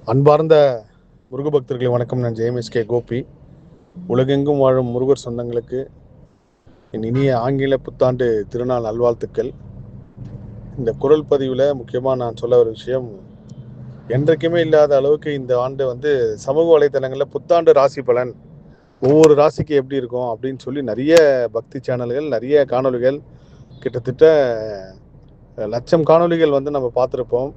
அன்பார்ந்த முருக பக்தர்களை வணக்கம். நான் ஜெயமிஸ்கே கோபி. உலகெங்கும் வாழும் முருகர் சொந்தங்களுக்கு என் இனிய ஆங்கில புத்தாண்டு திருநாள் நல்வாழ்த்துக்கள். இந்த குரல் பதிவில் முக்கியமாக நான் சொல்ல ஒரு விஷயம், என்றைக்குமே இல்லாத அளவுக்கு இந்த ஆண்டு சமூக வலைத்தளங்களில் புத்தாண்டு ராசி பலன் ஒவ்வொரு ராசிக்கு எப்படி இருக்கும் அப்படின்னு சொல்லி நிறைய பக்தி சேனல்கள், நிறைய காணொலிகள், கிட்டத்தட்ட லட்சம் காணொலிகள் நம்ம பார்த்துருப்போம்.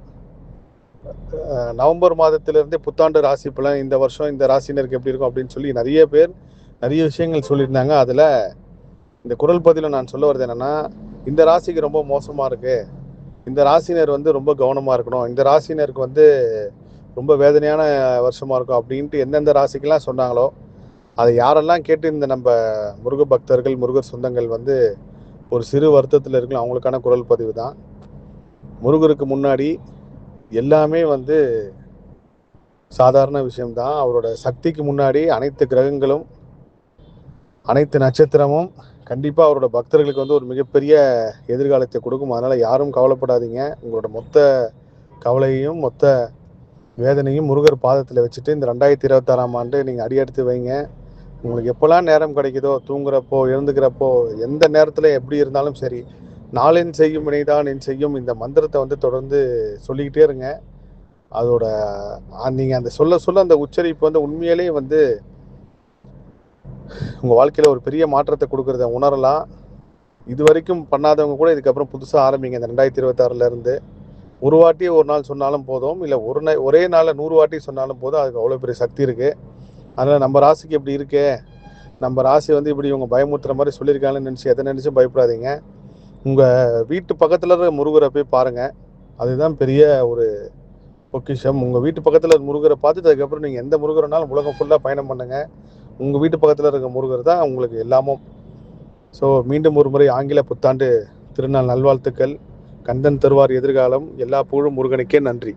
நவம்பர் மாதத்திலிருந்தே புத்தாண்டு ராசி பலன் இந்த வருஷம் இந்த ராசினருக்கு எப்படி இருக்கும் அப்படின்னு சொல்லி நிறைய பேர் நிறைய விஷயங்கள் சொல்லியிருந்தாங்க. அதில் இந்த குரல் பதிவில் நான் சொல்ல வருது என்னென்னா, இந்த ராசிக்கு ரொம்ப மோசமாக இருக்குது, இந்த ராசினர் ரொம்ப கவனமாக இருக்கணும், இந்த ராசினருக்கு ரொம்ப வேதனையான வருஷமாக இருக்கும் அப்படின்ட்டு எந்தெந்த ராசிக்கெல்லாம் சொன்னாங்களோ அதை யாரெல்லாம் கேட்டு இந்த நம்ம முருக பக்தர்கள், முருகர் சொந்தங்கள் ஒரு சிறு வருத்தத்தில் இருக்கலாம். அவங்களுக்கான குரல் பதிவு தான். முருகருக்கு முன்னாடி எல்லாமே சாதாரண விஷயம்தான். அவரோட சக்திக்கு முன்னாடி அனைத்து கிரகங்களும், அனைத்து நட்சத்திரமும் கண்டிப்பாக அவரோட பக்தர்களுக்கு ஒரு மிகப்பெரிய எதிர்காலத்தை கொடுக்கும். அதனால் யாரும் கவலைப்படாதீங்க. உங்களோட மொத்த கவலையையும் மொத்த வேதனையும் முருகர் பாதத்தில் வச்சுட்டு இந்த 2026ஆம் ஆண்டு நீங்கள் அடியெடுத்து வைங்க. உங்களுக்கு எப்போல்லாம் நேரம் கிடைக்குதோ, தூங்குறப்போ, எழுந்துக்கிறப்போ, எந்த நேரத்தில் எப்படி இருந்தாலும் சரி, நாளின் செய்யும் வினைதான் என் செய்யும் இந்த மந்திரத்தை தொடர்ந்து சொல்லிக்கிட்டே இருங்க. அதோட நீங்கள் அந்த சொல்ல அந்த உச்சரிப்பு உண்மையிலேயே உங்கள் வாழ்க்கையில் ஒரு பெரிய மாற்றத்தை கொடுக்குறத உணரலாம். இது வரைக்கும் பண்ணாதவங்க கூட இதுக்கப்புறம் புதுசாக ஆரம்பிங்க. இந்த 2026லேருந்து ஒரு வாட்டி ஒரு நாள் சொன்னாலும் போதும், இல்லை ஒரே நாளில் 100 வாட்டி சொன்னாலும் போதும். அதுக்கு அவ்வளோ பெரிய சக்தி இருக்குது. அதனால் நம்ம ராசிக்கு இப்படி இருக்கே, நம்ம ராசி இப்படி இவங்க பயமுறுத்துற மாதிரி சொல்லியிருக்காங்கன்னு நினச்சி எதை நினச்சும் பயப்படாதீங்க. உங்கள் வீட்டு பக்கத்தில் இருக்கிற முருகரை போய் பாருங்கள். அதுதான் பெரிய ஒரு பொக்கிஷம். உங்கள் வீட்டு பக்கத்தில் முருகரை பார்த்துட்டு அதுக்கப்புறம் நீங்கள் எந்த முருகர்னாலும் உலகம் ஃபுல்லாக பயணம் பண்ணுங்கள். உங்கள் வீட்டு பக்கத்தில் இருக்க முருகர் தான் உங்களுக்கு எல்லாமும். ஸோ மீண்டும் ஒரு முறை ஆங்கில புத்தாண்டு திருநாள் நல்வாழ்த்துக்கள். கந்தன் தருவார் எதிர்காலம். எல்லா புகழும் முருகனுக்கே. நன்றி.